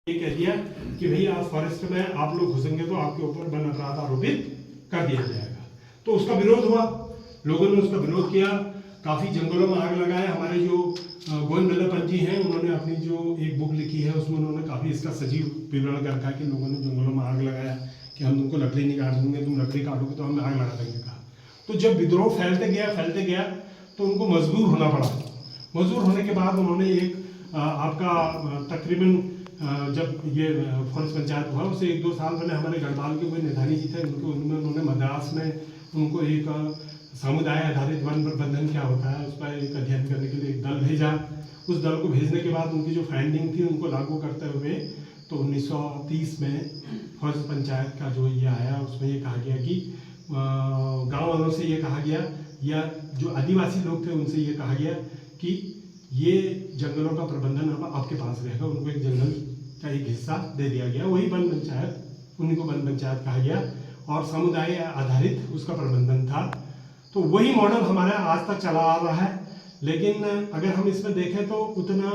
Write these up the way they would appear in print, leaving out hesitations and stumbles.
ये कह दिया कि भैया आप फॉरेस्ट में आप लोग घुसेंगे तो आपके ऊपर वन अपराध आरोपित कर दिया जाएगा। तो उसका विरोध हुआ, लोगों ने उसका विरोध किया, काफ़ी जंगलों में आग लगाया। हमारे जो गोविंद बल्लभ पंत जी हैं, उन्होंने अपनी जो एक बुक लिखी है उसमें उन्होंने काफ़ी इसका सजीव विवरण कर रखा है कि लोगों ने जंगलों में आग लगाया कि हम तुमको लकड़ी नहीं काट देंगे, तुम लकड़ी काटोगे तो हम आग लगा देंगे कहा। तो जब विद्रोह फैलते गया तो उनको मजबूर होना पड़ा। मजबूर होने के बाद उन्होंने एक आपका तकरीबन जब ये फॉरेस्ट पंचायत हुआ उससे 1-2 साल पहले हमारे गढ़वाल के कोई निधानी जी थे, उन्होंने मद्रास में उनको एक समुदाय आधारित वन प्रबंधन क्या होता है उस पर एक अध्ययन करने के लिए एक दल भेजा। उस दल को भेजने के बाद उनकी जो फाइंडिंग थी उनको लागू करते हुए तो 1930 में फॉरेस्ट पंचायत का जो ये आया उसमें ये कहा गया कि गाँव वालों से ये कहा गया या जो आदिवासी लोग थे उनसे ये कहा गया कि ये जंगलों का प्रबंधन अब आपके पास रहेगा। उनको एक जंगल का एक हिस्सा दे दिया गया, वही वन पंचायत, उन्हीं को वन पंचायत कहा गया और समुदाय आधारित उसका प्रबंधन था। तो वही मॉडल हमारा आज तक चला आ रहा है। लेकिन अगर हम इसमें देखें तो उतना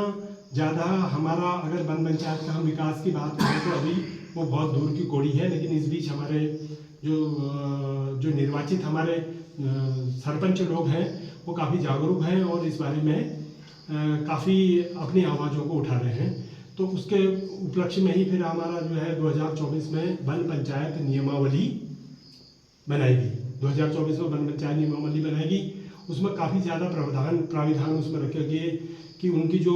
ज़्यादा हमारा अगर वन पंचायत का हम विकास की बात करें तो अभी वो बहुत दूर की कौड़ी है। लेकिन इस बीच हमारे जो निर्वाचित हमारे सरपंच लोग हैं वो काफ़ी जागरूक हैं और इस बारे में काफ़ी अपनी आवाज़ों को उठा रहे हैं। तो उसके उपलक्ष्य में ही फिर हमारा जो है 2024 में वन पंचायत नियमावली बनाएगी। 2024 में वन पंचायत नियमावली बनाएगी। उसमें काफ़ी ज़्यादा प्राविधान उसमें रखे गए कि उनकी जो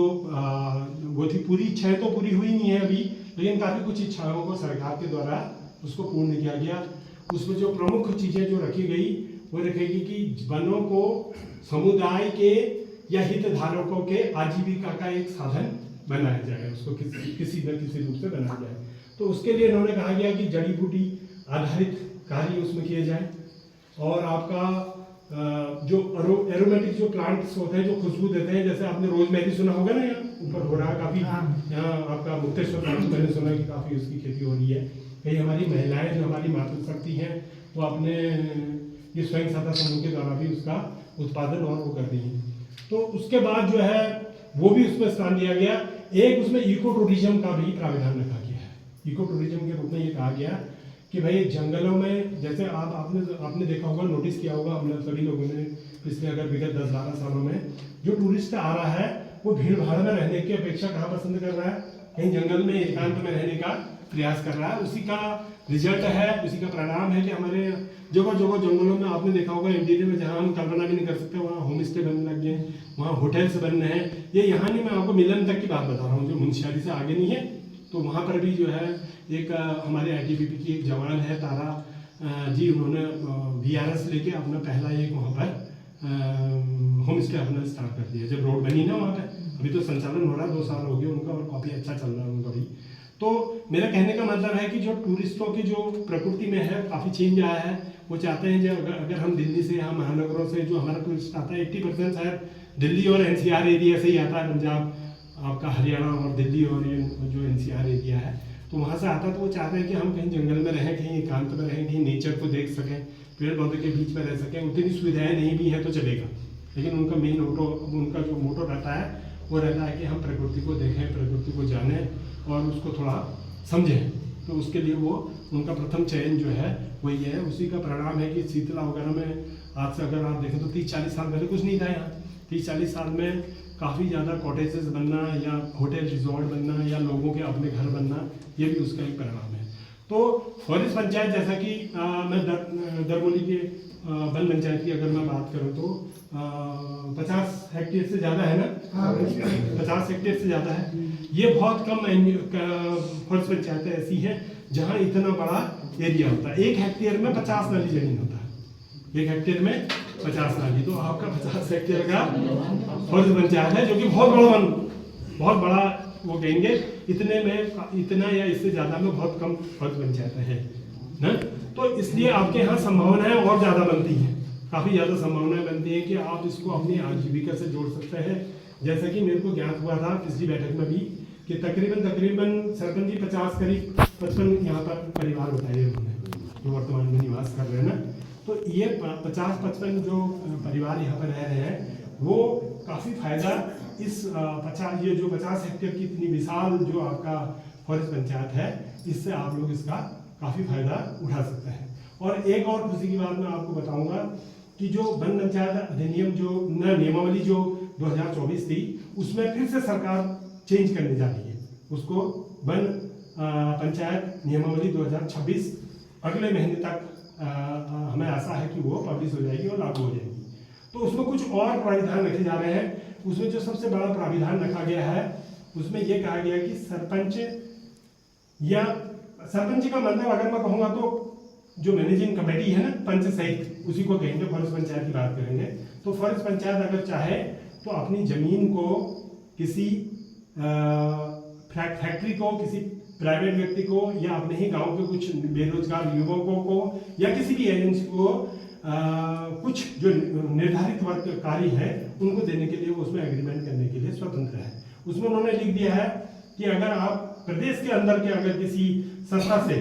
वो थी पूरी इच्छाएँ तो पूरी हुई नहीं है अभी, लेकिन काफ़ी कुछ इच्छाओं को सरकार के द्वारा उसको पूर्ण किया गया। उसमें जो प्रमुख चीज़ें जो रखी गई वो रखेगी कि वनों को समुदाय के या हितधारकों के आजीविका का एक साधन बनाया जाए, उसको किसी न किसी रूप से बनाया जाए। तो उसके लिए उन्होंने कहा गया कि जड़ी बूटी आधारित कार्य उसमें किए जाए और आपका जो एरोमेटिक जो प्लांट्स होते हैं जो खुशबू देते हैं, जैसे आपने रोजमेरी सुना होगा ना, यहाँ ऊपर हो रहा है काफ़ी, यहाँ आपका मुक्तेश्वर मैंने सुना कि काफ़ी उसकी खेती हो रही है। कई हमारी महिलाएं जो हमारी मातृशक्ति हैं वो अपने ये स्वयं सहायता समूह के द्वारा भी उसका उत्पादन और वो कर रही हैं। तो उसके बाद जो है वो भी उसमें स्थान दिया गया। एक उसमें इको टूरिज्म का भी प्रावधान रखा गया है। इको टूरिज्म के रूप में ये कहा गया कि भाई जंगलों में जैसे आपने देखा होगा, नोटिस किया होगा, हम लोग सभी लोगों ने पिछले अगर विगत 10-12 सालों में जो टूरिस्ट आ रहा है वो भीड़ भाड़ में रहने की अपेक्षा कहाँ पसंद कर रहा है, कहीं जंगल में एकांत में रहने का प्रयास कर रहा है। उसी का रिजल्ट है, उसी का परिणाम है कि हमारे जगह जगह जंगलों में आपने देखा होगा इंटीरियर में जहाँ हम कल्पना भी नहीं कर सकते वहाँ होम स्टे बनने लग गए, वहाँ होटल्स बन रहे हैं। ये यहाँ नहीं, मैं आपको मिलन तक की बात बता रहा हूँ जो मुंशियारी से आगे नहीं है। तो वहाँ पर भी जो है एक हमारे ITBP की एक जवान है तारा जी, उन्होंने VRS लेके अपना पहला एक वहाँ पर होम स्टे अपना स्टार्ट कर दिया। जब रोड बनी ना वहाँ पर, अभी तो संचालन हो रहा है, 2 साल हो गए उनका और काफ़ी अच्छा चल रहा है उनका भी। तो मेरा कहने का मतलब है कि जो टूरिस्टों की जो प्रकृति में है काफ़ी चेंज आया है। वो चाहते हैं जो अगर हम दिल्ली से, हम महानगरों से जो हमारा टूरिस्ट आता है 80% शायद दिल्ली और NCR एरिया से ही आता है, पंजाब आपका हरियाणा और दिल्ली और ये जो NCR एरिया है तो वहाँ से आता है। तो वो चाहते हैं कि हम कहीं जंगल में रहें, कहीं एकांत में रहें, कहीं नेचर को देख सकें, पेड़ पौधे के बीच में रह सकें। उतनी सुविधाएँ नहीं भी हैं तो चलेगा, लेकिन उनका मेन उनका जो मोटो रहता है वो रहता है कि हम प्रकृति को देखें, प्रकृति को जानें और उसको थोड़ा समझें। तो उसके लिए वो उनका प्रथम चयन जो है वही है। उसी का परिणाम है कि शीतला वगैरह में आज से अगर आप देखें तो 30-40 साल पहले कुछ नहीं था यहाँ। 30-40 साल में काफ़ी ज़्यादा कॉटेजेस बनना या होटल रिजॉर्ट बनना या लोगों के अपने घर बनना, ये भी उसका एक परिणाम है। तो फॉरेस्ट पंचायत जैसा कि मैं दरमोली के वन पंचायत की अगर मैं बात करूँ तो 50 हेक्टेयर से ज़्यादा है ना, 50 हेक्टेयर से ज़्यादा है। ये बहुत कम फॉरेस्ट पंचायतें ऐसी हैं जहाँ इतना बड़ा एरिया होता है। 1 हेक्टेयर में 50 नाली जमीन होता है, 1 हेक्टेयर में 50 नाली। तो आपका 50 हेक्टेयर का फॉरेस्ट पंचायत है जो कि बहुत बड़ा वो कहेंगे। इतने में इतना या इससे ज़्यादा में बहुत कम फॉरेस्ट पंचायतें हैं ना। तो इसलिए आपके यहाँ संभावनाएं और ज़्यादा बनती हैं, काफ़ी ज़्यादा संभावनाएं बनती हैं कि आप इसको अपनी आजीविका से जोड़ सकते हैं। जैसा कि मेरे को ज्ञात हुआ था पिछली बैठक में भी कि तकरीबन सरपंच जी 55 यहाँ पर परिवार बताए उन्होंने जो वर्तमान में निवास कर रहे हैं ना। तो ये 50-55 जो परिवार यहाँ पर रह रहे हैं वो काफ़ी फायदा इस 50 हेक्टेयर की इतनी विशाल जो आपका फॉरेस्ट पंचायत है, इससे आप लोग इसका काफ़ी फायदा उठा सकते हैं। और एक और खुशी की बात मैं आपको बताऊंगा कि जो वन पंचायत अधिनियम जो नियमावली जो 2024 थी, उसमें फिर से सरकार चेंज करने जा रही है उसको। वन पंचायत नियमावली 2026 अगले महीने तक हमें आशा है कि वो पब्लिश हो जाएगी और लागू हो जाएगी। तो उसमें कुछ और प्राविधान रखे जा रहे हैं। उसमें जो सबसे बड़ा प्राविधान रखा गया है, उसमें यह कहा गया कि सरपंच या सरपंच का मतलब अगर मैं कहूँगा तो जो मैनेजिंग कमेटी है ना, पंच सहित, उसी को कहेंगे। फॉरेस्ट पंचायत की बात करेंगे तो फॉरेस्ट पंचायत अगर चाहे तो अपनी जमीन को किसी फैक्ट्री को, किसी प्राइवेट व्यक्ति को, या अपने ही गांव के कुछ बेरोजगार युवकों को, या किसी भी एजेंसी को कुछ जो निर्धारित वर्ग कार्य है उनको देने के लिए वो उसमें एग्रीमेंट करने के लिए स्वतंत्र है। उसमें उन्होंने लिख दिया है कि अगर आप प्रदेश के अंदर के अगर किसी संस्था से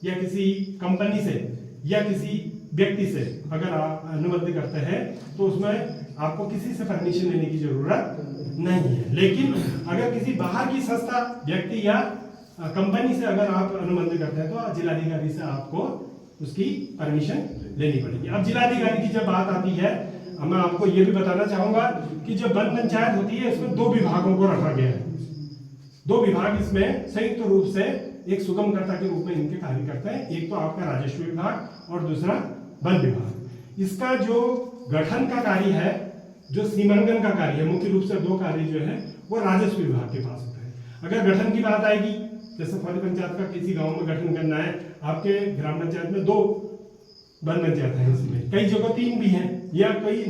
या किसी कंपनी से या किसी व्यक्ति से अगर आप अनुबंध करते हैं तो उसमें आपको किसी से परमिशन लेने की जरूरत नहीं है। लेकिन अगर किसी बाहर की संस्था, व्यक्ति या कंपनी से अगर आप अनुबंध करते हैं तो जिलाधिकारी से आपको उसकी परमिशन लेनी पड़ेगी। अब जिलाधिकारी की जब बात आती है, मैं आपको ये भी बताना चाहूंगा कि जब वन पंचायत होती है इसमें 2 विभागों को रखा गया है। 2 विभाग इसमें संयुक्त रूप से एक सुगमकर्ता के रूप में इनके कार्य करते हैं। एक तो आपका राजस्व विभाग और दूसरा वन विभाग। इसका जो गठन का कार्य है, जो सीमांकन का कार्य है, मुख्य रूप से 2 कार्य जो है वो राजस्व विभाग के पास होता है। अगर गठन की बात आएगी, जैसे फॉरेस्ट पंचायत का किसी गांव में गठन करना है, आपके ग्राम पंचायत में 2 वन पंचायत है, इसमें कई जगह 3 भी हैं, या कोई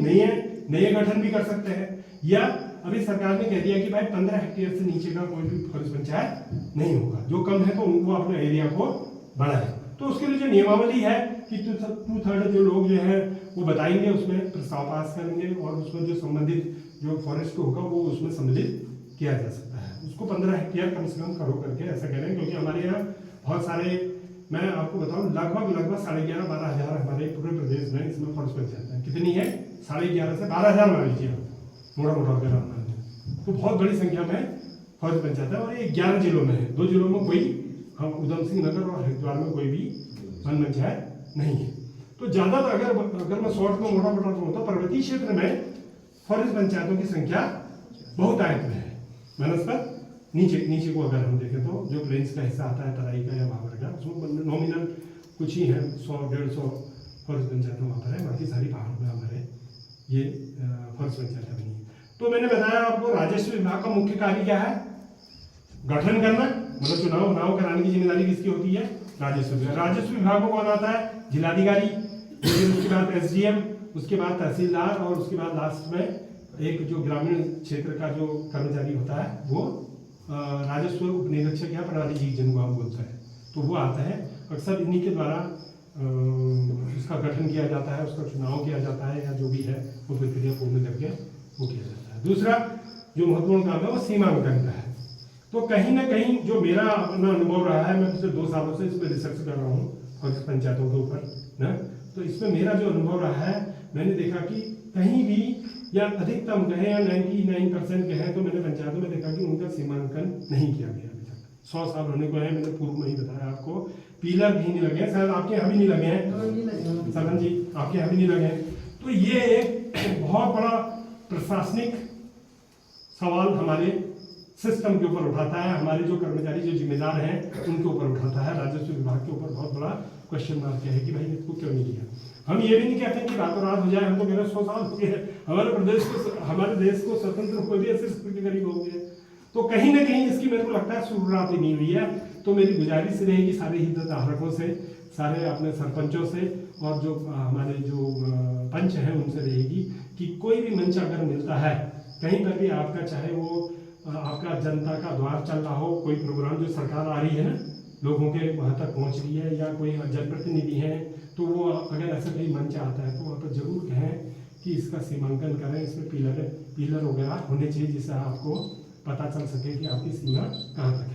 नए गठन भी कर सकते हैं। या अभी सरकार ने कह दिया कि भाई 15 हेक्टेयर से नीचे का कोई भी फॉरेस्ट पंचायत नहीं होगा, जो कम है तो उनको अपने एरिया को बढ़ाए। तो उसके लिए जो नियमावली है कि 2/3 जो लोग जो है वो बताएंगे, उसमें प्रस्ताव पास करेंगे और उसमें जो संबंधित जो फॉरेस्ट होगा वो उसमें सम्मिलित किया जा सकता है। उसको 15 हेक्टेयर कम से कम करो करके ऐसा कह रहे हैं, क्योंकि हमारे यहाँ बहुत सारे, मैं आपको बताऊं लगभग 11,500-12 हज़ार हमारे पूरे प्रदेश में इसमें फॉरेस्ट पंचायत है। कितनी है? 11,500 से 12,000 मान लीजिए, मोटा अगर आप मान लें तो बहुत बड़ी संख्या में फॉरेस्ट पंचायत है। और ये 11 जिलों में है। 2 जिलों में कोई, हम उधम सिंह नगर और हरिद्वार में कोई भी वन पंचायत नहीं है। तो ज़्यादातर अगर मैं शॉर्ट में मोटा कहूँ तो पर्वतीय क्षेत्र में फॉरेस्ट पंचायतों की संख्या बहुत आयत में है। बनस्पत नीचे को अगर हम देखें तो जो प्लेन्स का हिस्सा आता है, तराई का या भावर का, उसमें नॉमिनल कुछ ही है, 100-150 फॉरेस्ट पंचायतों वहाँ पर है। बाकी सारी पहाड़ों में हमारे ये फॉरेस्ट पंचायत बनी है। तो मैंने बताया आपको राजस्व विभाग का मुख्य कार्य क्या है? गठन करना, मतलब चुनाव कराने की जिम्मेदारी किसकी होती है? राजस्व विभाग। राजस्व विभाग को कौन आता है? जिलाधिकारी, उसके बाद SDM, उसके बाद तहसीलदार, और उसके बाद लास्ट में एक जो ग्रामीण क्षेत्र का जो कर्मचारी होता है वो राजस्व उपनिरीक्षक या प्रणाली जी जिनको हम बोलते हैं, तो वो आता है। अक्सर इन्हीं के द्वारा उसका गठन किया जाता है, उसका चुनाव किया जाता है, या जो भी है वो प्रक्रिया पूर्ण करके वो किया जाता है। दूसरा जो महत्वपूर्ण काम है वो सीमांकन का है। तो कहीं ना कहीं जो मेरा अपना अनुभव रहा है, मैं पिछले 2 सालों से इस पर रिसर्च कर रहा हूँ फॉरेस्ट पंचायतों के ऊपर ना, तो इसमें मेरा जो अनुभव रहा है, मैंने देखा कि कहीं भी, या अधिकतम कहें या 99% कहें, तो मैंने पंचायतों में देखा कि उनका सीमांकन नहीं किया गया अभी तक। 100 साल होने को है, मैंने पूर्व में ही बताया आपको। पिलर भी नहीं लगे हैं, शायद आपके यहाँ भी नहीं लगे हैं सरपंच जी, आपके यहाँ भी नहीं लगे हैं। तो ये एक बहुत बड़ा प्रशासनिक सवाल हमारे सिस्टम के ऊपर उठाता है, हमारे जो कर्मचारी जो जिम्मेदार हैं उनके ऊपर उठाता है। राजस्व विभाग के ऊपर बहुत बड़ा क्वेश्चन मार्क है कि भाई इसको क्यों नहीं किया। हम ये भी नहीं कहते कि रातों रात हो जाए, हम तो कह रहे 100 साल हो गए हमारे देश को स्वतंत्र हुए भी ऐसे के करीब हो गए। तो कहीं ना कहीं इसकी मेरे को लगता है शुरुआत ही नहीं हुई है। तो मेरी गुजारिश रहेगी सारे हितधारकों से, सारे अपने सरपंचों से, और जो हमारे जो पंच हैं उनसे रहेगी कि कोई भी मंच अगर मिलता है कहीं पर भी आपका, चाहे वो आपका जनता का द्वार चल रहा हो, कोई प्रोग्राम जो सरकार आ रही है ना, लोगों के वहाँ तक पहुँच रही है, या कोई जनप्रतिनिधि हैं, तो वो अगर ऐसा कोई मंच आता है तो वहाँ पर जरूर कहें कि इसका सीमांकन करें, इसमें पिलर वगैरह होने चाहिए, जिससे आपको पता चल सके कि आपकी सीमा कहाँ तक है।